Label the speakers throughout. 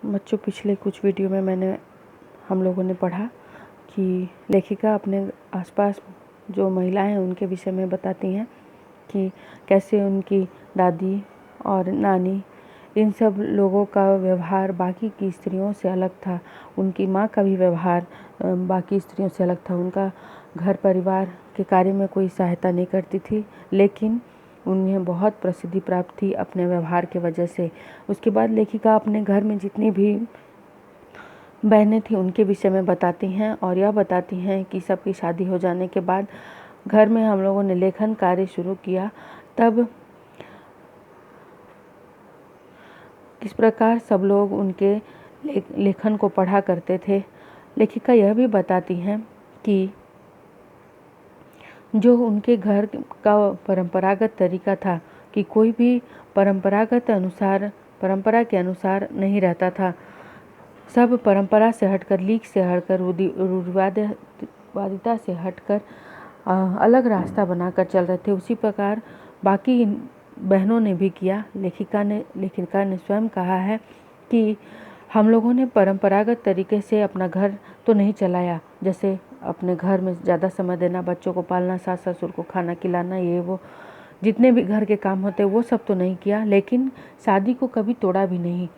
Speaker 1: बच्चों, पिछले कुछ वीडियो में हम लोगों ने पढ़ा कि लेखिका अपने आसपास जो महिलाएं हैं उनके विषय में बताती हैं कि कैसे उनकी दादी और नानी, इन सब लोगों का व्यवहार बाकी की स्त्रियों से अलग था। उनकी माँ का भी व्यवहार बाकी स्त्रियों से अलग था। उनका घर परिवार के कार्य में कोई सहायता नहीं करती थी, लेकिन उन्हें बहुत प्रसिद्धि प्राप्त थी अपने व्यवहार की वजह से। उसके बाद लेखिका अपने घर में जितनी भी बहनें थी उनके विषय में बताती हैं और यह बताती हैं कि सबकी शादी हो जाने के बाद घर में हम लोगों ने लेखन कार्य शुरू किया, तब किस प्रकार सब लोग उनके लेखन को पढ़ा करते थे। लेखिका यह भी बताती हैं कि जो उनके घर का परंपरागत तरीका था कि कोई भी परंपरा के अनुसार नहीं रहता था। सब परंपरा से हटकर, लीक से हटकर, रूढ़िवादिता से हटकर अलग रास्ता बनाकर चल रहे थे। उसी प्रकार बाकी बहनों ने भी किया। लेखिका ने स्वयं कहा है कि हम लोगों ने परंपरागत तरीके से अपना घर तो नहीं चलाया, जैसे अपने घर में ज़्यादा समय देना, बच्चों को पालना, सास ससुर को खाना खिलाना, ये वो जितने भी घर के काम होते वो सब तो नहीं किया, लेकिन शादी को कभी तोड़ा भी नहीं।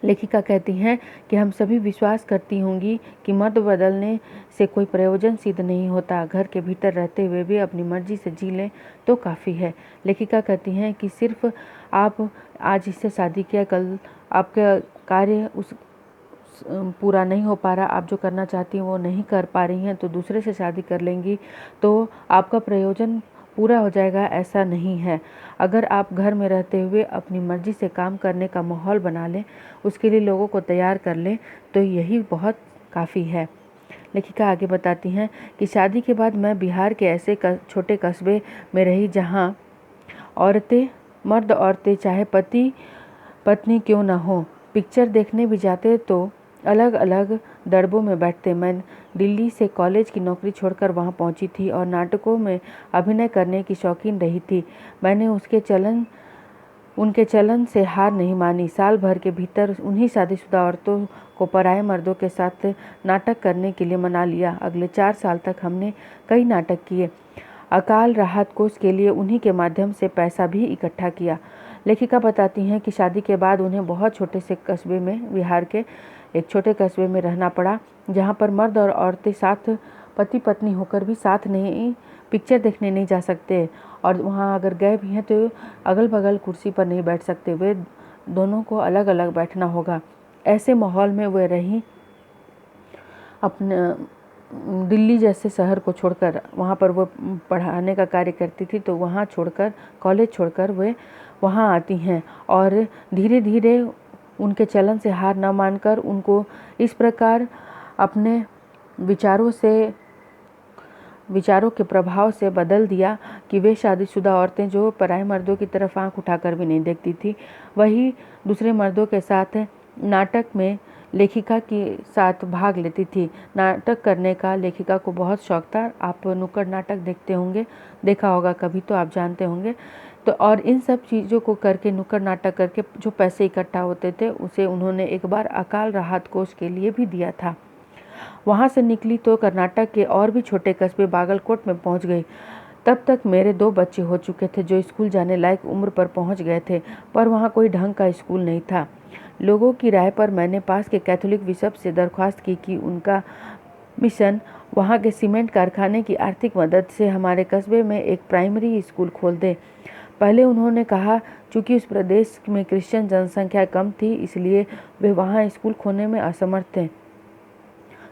Speaker 1: लेखिका कहती हैं कि हम सभी विश्वास करती होंगी कि मर्द बदलने से कोई प्रयोजन सिद्ध नहीं होता। घर के भीतर रहते हुए भी अपनी मर्जी से जी लें तो काफ़ी है। लेखिका कहती हैं कि सिर्फ आप आज इससे शादी किया, कल आपका कार्य उस पूरा नहीं हो पा रहा, आप जो करना चाहती हैं वो नहीं कर पा रही हैं, तो दूसरे से शादी कर लेंगी तो आपका प्रयोजन पूरा हो जाएगा, ऐसा नहीं है। अगर आप घर में रहते हुए अपनी मर्जी से काम करने का माहौल बना लें, उसके लिए लोगों को तैयार कर लें, तो यही बहुत काफ़ी है। लेखिका आगे बताती हैं कि शादी के बाद मैं बिहार के ऐसे छोटे कस्बे में रही जहाँ मर्द औरतें चाहे पति पत्नी क्यों ना हो, पिक्चर देखने भी जाते तो अलग अलग दड़बों में बैठते। मैं दिल्ली से कॉलेज की नौकरी छोड़कर वहां पहुंची थी और नाटकों में अभिनय करने की शौकीन रही थी। मैंने उनके चलन से हार नहीं मानी। साल भर के भीतर उन्हीं शादीशुदा औरतों को पराये मर्दों के साथ नाटक करने के लिए मना लिया। अगले 4 साल तक हमने कई नाटक किए। अकाल राहत कोष के लिए उन्हीं के माध्यम से पैसा भी इकट्ठा किया। लेखिका बताती हैं कि शादी के बाद उन्हें बहुत छोटे से कस्बे में, बिहार के एक छोटे कस्बे में रहना पड़ा, जहाँ पर मर्द और औरतें साथ पति पत्नी होकर भी साथ नहीं पिक्चर देखने नहीं जा सकते, और वहाँ अगर गए भी हैं तो अगल बगल कुर्सी पर नहीं बैठ सकते, वे दोनों को अलग अलग बैठना होगा। ऐसे माहौल में वे रहीं। अपने दिल्ली जैसे शहर को छोड़कर, वहाँ पर वो पढ़ाने का कार्य करती थी, तो वहाँ छोड़कर, कॉलेज छोड़कर वे वहाँ आती हैं और धीरे धीरे उनके चलन से हार न मानकर उनको इस प्रकार अपने विचारों के प्रभाव से बदल दिया कि वे शादीशुदा औरतें जो पराये मर्दों की तरफ आंख उठाकर भी नहीं देखती थी, वही दूसरे मर्दों के साथ नाटक में लेखिका के साथ भाग लेती थी। नाटक करने का लेखिका को बहुत शौक था। आप नुक्कड़ नाटक देखा होगा कभी, तो आप जानते होंगे। तो और इन सब चीज़ों को करके, नुक्कड़ नाटक करके जो पैसे इकट्ठा होते थे उसे उन्होंने एक बार अकाल राहत कोष के लिए भी दिया था। वहाँ से निकली तो कर्नाटक के और भी छोटे कस्बे बागलकोट में पहुँच गई। तब तक मेरे 2 बच्चे हो चुके थे जो स्कूल जाने लायक उम्र पर पहुँच गए थे, पर वहाँ कोई ढंग का स्कूल नहीं था। लोगों की राय पर मैंने पास के कैथोलिक बिशप से दरख्वास्त की कि उनका मिशन वहाँ के सीमेंट कारखाने की आर्थिक मदद से हमारे कस्बे में एक प्राइमरी स्कूल खोल दे। पहले उन्होंने कहा, चूँकि उस प्रदेश में क्रिश्चियन जनसंख्या कम थी, इसलिए वे वहाँ स्कूल खोलने में असमर्थ थे।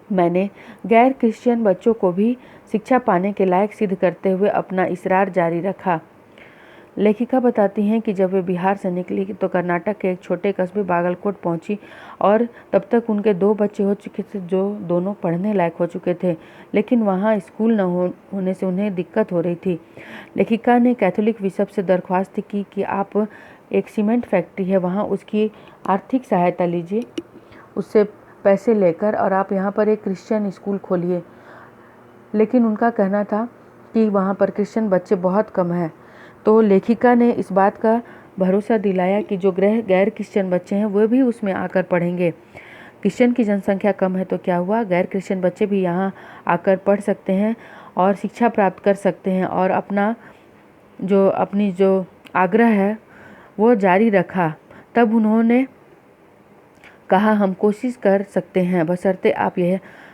Speaker 1: मैंने गैर क्रिश्चियन बच्चों को भी शिक्षा पाने के लायक सिद्ध करते हुए अपना इसरार जारी रखा। लेखिका बताती हैं कि जब वे बिहार से निकली तो कर्नाटक के एक छोटे कस्बे बागलकोट पहुंची और तब तक उनके 2 बच्चे हो चुके थे जो दोनों पढ़ने लायक हो चुके थे, लेकिन वहां स्कूल न होने से उन्हें दिक्कत हो रही थी। लेखिका ने कैथोलिक बिशप से दरख्वास्त की कि आप, एक सीमेंट फैक्ट्री है वहाँ, उसकी आर्थिक सहायता लीजिए, उससे पैसे लेकर, और आप यहाँ पर एक क्रिश्चियन स्कूल खोलिए। लेकिन उनका कहना था कि वहाँ पर क्रिश्चियन बच्चे बहुत कम हैं। तो लेखिका ने इस बात का भरोसा दिलाया कि जो गैर क्रिश्चियन बच्चे हैं वो भी उसमें आकर पढ़ेंगे। क्रिश्चियन की जनसंख्या कम है तो क्या हुआ, गैर क्रिश्चियन बच्चे भी यहाँ आकर पढ़ सकते हैं और शिक्षा प्राप्त कर सकते हैं और अपनी जो आग्रह है वो जारी रखा। तब उन्होंने कहा, हम कोशिश कर सकते हैं बशर्ते आप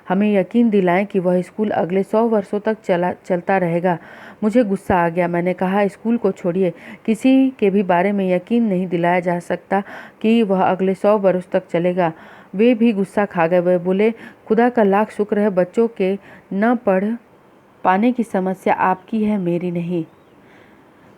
Speaker 1: हमें यकीन दिलाएं कि वह स्कूल अगले 100 वर्षों तक चलता रहेगा। मुझे गुस्सा आ गया। मैंने कहा, स्कूल को छोड़िए, किसी के भी बारे में यकीन नहीं दिलाया जा सकता कि वह अगले 100 वर्ष तक चलेगा। वे भी गुस्सा खा गए। वे बोले, खुदा का लाख शुक्र है बच्चों के न पढ़ पाने की समस्या आपकी है, मेरी नहीं।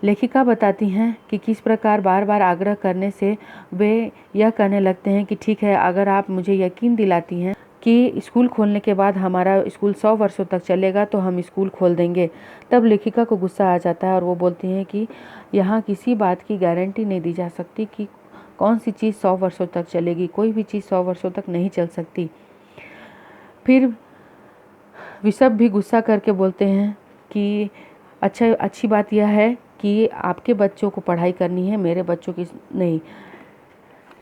Speaker 1: लेखिका बताती हैं कि किस प्रकार बार बार आग्रह करने से वे यह कहने लगते हैं कि ठीक है, अगर आप मुझे यकीन दिलाती हैं कि स्कूल खोलने के बाद हमारा स्कूल 100 वर्षों तक चलेगा तो हम स्कूल खोल देंगे। तब लेखिका को गुस्सा आ जाता है और वो बोलती हैं कि यहाँ किसी बात की गारंटी नहीं दी जा सकती कि कौन सी चीज़ 100 वर्षों तक चलेगी। कोई भी चीज़ 100 वर्षों तक नहीं चल सकती। फिर विशप भी गुस्सा करके बोलते हैं कि अच्छी बात यह है कि आपके बच्चों को पढ़ाई करनी है, मेरे बच्चों की नहीं।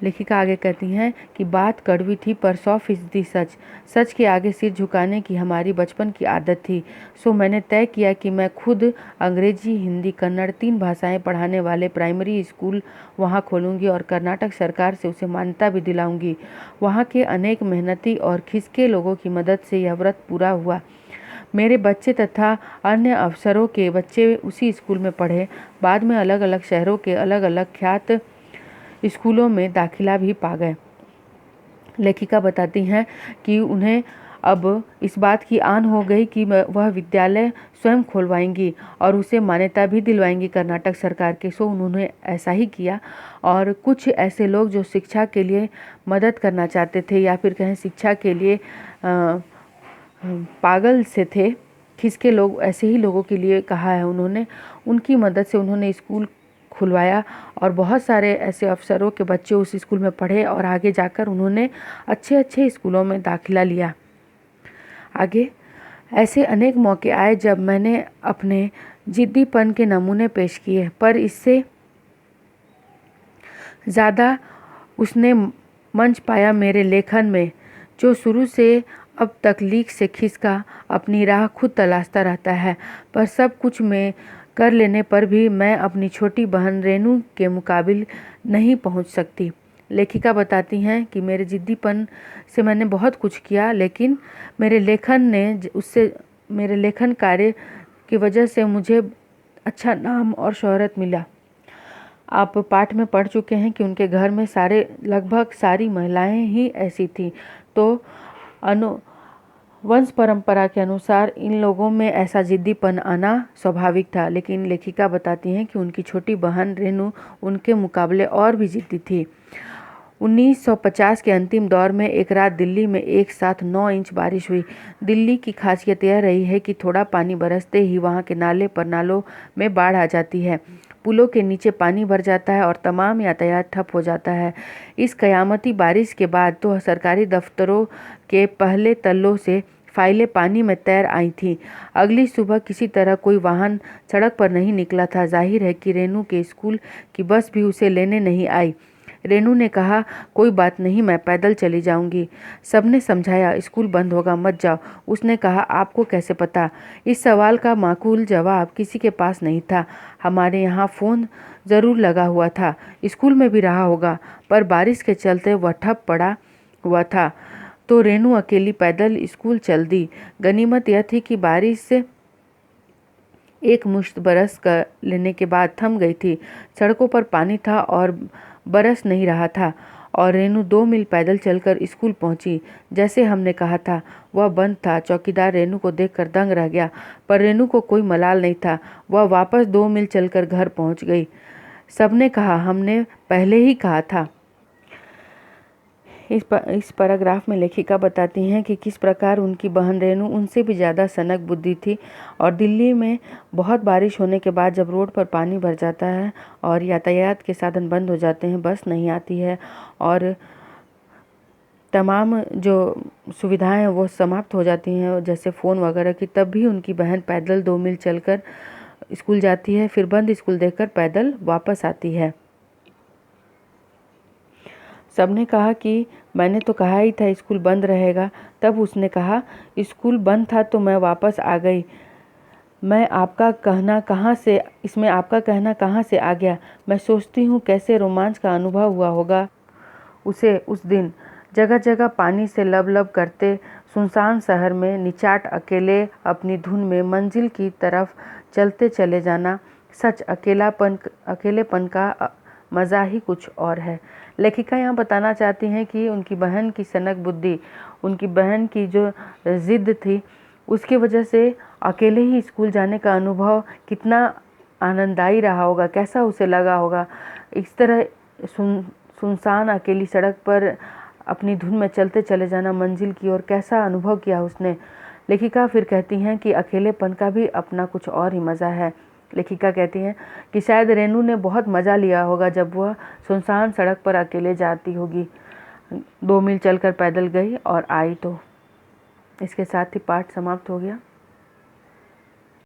Speaker 1: लेखिका आगे कहती हैं कि बात कड़वी थी पर 100% सच के आगे सिर झुकाने की हमारी बचपन की आदत थी। सो मैंने तय किया कि मैं खुद अंग्रेजी, हिंदी, कन्नड़ 3 भाषाएं पढ़ाने वाले प्राइमरी स्कूल वहां खोलूंगी और कर्नाटक सरकार से उसे मान्यता भी दिलाऊंगी। वहां के अनेक मेहनती और खिसके लोगों की मदद से यह व्रत पूरा हुआ। मेरे बच्चे तथा अन्य अफसरों के बच्चे उसी स्कूल में पढ़े। बाद में अलग अलग शहरों के अलग अलग ख्यात स्कूलों में दाखिला भी पा गए। लेखिका बताती हैं कि उन्हें अब इस बात की आन हो गई कि वह विद्यालय स्वयं खोलवाएंगी और उसे मान्यता भी दिलवाएंगी कर्नाटक सरकार के। सो उन्होंने ऐसा ही किया और कुछ ऐसे लोग जो शिक्षा के लिए मदद करना चाहते थे या फिर कहें शिक्षा के लिए पागल से थे, खिसके लोग, ऐसे ही लोगों के लिए कहा है उन्होंने, उनकी मदद से उन्होंने स्कूल खुलवाया और बहुत सारे ऐसे अफसरों के बच्चे उस स्कूल में पढ़े और आगे जाकर उन्होंने अच्छे अच्छे स्कूलों में दाखिला लिया। आगे ऐसे अनेक मौके आए जब मैंने अपने जिद्दीपन के नमूने पेश किए, पर इससे ज़्यादा उसने मंच पाया मेरे लेखन में, जो शुरू से अब तक लीक से खिसका अपनी राह खुद तलाशता रहता है। पर सब कुछ में कर लेने पर भी मैं अपनी छोटी बहन रेनू के मुकाबिल नहीं पहुंच सकती। लेखिका बताती हैं कि मेरे जिद्दीपन से मैंने बहुत कुछ किया, लेकिन मेरे लेखन कार्य की वजह से मुझे अच्छा नाम और शोहरत मिला। आप पाठ में पढ़ चुके हैं कि उनके घर में लगभग सारी महिलाएं ही ऐसी थीं। तो वंश परंपरा के अनुसार इन लोगों में ऐसा जिद्दीपन आना स्वाभाविक था, लेकिन लेखिका बताती हैं कि उनकी छोटी बहन रेनू उनके मुकाबले और भी जिद्दी थी। 1950 के अंतिम दौर में एक रात दिल्ली में एक साथ 9 इंच बारिश हुई। दिल्ली की खासियत यह रही है कि थोड़ा पानी बरसते ही वहाँ के नालों में बाढ़ आ जाती है, पुलों के नीचे पानी भर जाता है और तमाम यातायात ठप हो जाता है। इस कयामती बारिश के बाद तो सरकारी दफ्तरों के पहले तल्लों से फाइलें पानी में तैर आई थीं। अगली सुबह किसी तरह कोई वाहन सड़क पर नहीं निकला था। जाहिर है कि रेनू के स्कूल की बस भी उसे लेने नहीं आई। रेनू ने कहा, कोई बात नहीं, मैं पैदल चली जाऊंगी। सबने समझाया, स्कूल बंद होगा, मत जाओ। उसने कहा, आपको कैसे पता? इस सवाल का माकूल जवाब किसी के पास नहीं था। हमारे यहाँ फ़ोन ज़रूर लगा हुआ था, स्कूल में भी रहा होगा, पर बारिश के चलते वह ठप पड़ा हुआ था, तो रेनू अकेली पैदल स्कूल चल दी। गनीमत यह थी कि बारिश एक मुश्त बरस कर लेने के बाद थम गई थी। सड़कों पर पानी था और बरस नहीं रहा था और रेनू 2 मील पैदल चलकर स्कूल पहुंची। जैसे हमने कहा था, वह बंद था। चौकीदार रेनू को देखकर दंग रह गया, पर रेनू को कोई मलाल नहीं था। वह वापस 2 मील चलकर घर पहुंच गई। सबने कहा, हमने पहले ही कहा था। इस पैराग्राफ में लेखिका बताती हैं कि किस प्रकार उनकी बहन रेनू उनसे भी ज़्यादा सनक बुद्धि थी और दिल्ली में बहुत बारिश होने के बाद जब रोड पर पानी भर जाता है और यातायात के साधन बंद हो जाते हैं, बस नहीं आती है और तमाम जो सुविधाएं हैं वो समाप्त हो जाती हैं, जैसे फ़ोन वगैरह की, तब भी उनकी बहन पैदल 2 मील चलकर स्कूल जाती है, फिर बंद स्कूल देखकर पैदल वापस आती है। सबने कहा कि मैंने तो कहा ही था स्कूल बंद रहेगा। तब उसने कहा, स्कूल बंद था तो मैं वापस आ गई। इसमें आपका कहना कहाँ से आ गया? मैं सोचती हूँ कैसे रोमांच का अनुभव हुआ होगा उसे उस दिन। जगह जगह पानी से लब करते सुनसान शहर में निचाट अकेले अपनी धुन में मंजिल की तरफ चलते चले जाना। सच अकेलेपन का मज़ा ही कुछ और है। लेखिका यहाँ बताना चाहती हैं कि उनकी बहन की सनक बुद्धि, उनकी बहन की जो ज़िद थी, उसकी वजह से अकेले ही स्कूल जाने का अनुभव कितना आनंददायी रहा होगा, कैसा उसे लगा होगा। इस तरह सुनसान अकेली सड़क पर अपनी धुन में चलते चले जाना मंजिल की ओर, कैसा अनुभव किया उसने। लेखिका फिर कहती हैं कि अकेलेपन का भी अपना कुछ और ही मज़ा है। लेखिका कहती हैं कि शायद रेनू ने बहुत मज़ा लिया होगा जब वह सुनसान सड़क पर अकेले जाती होगी। 2 मील चलकर पैदल गई और आई। तो इसके साथ ही पाठ समाप्त हो गया।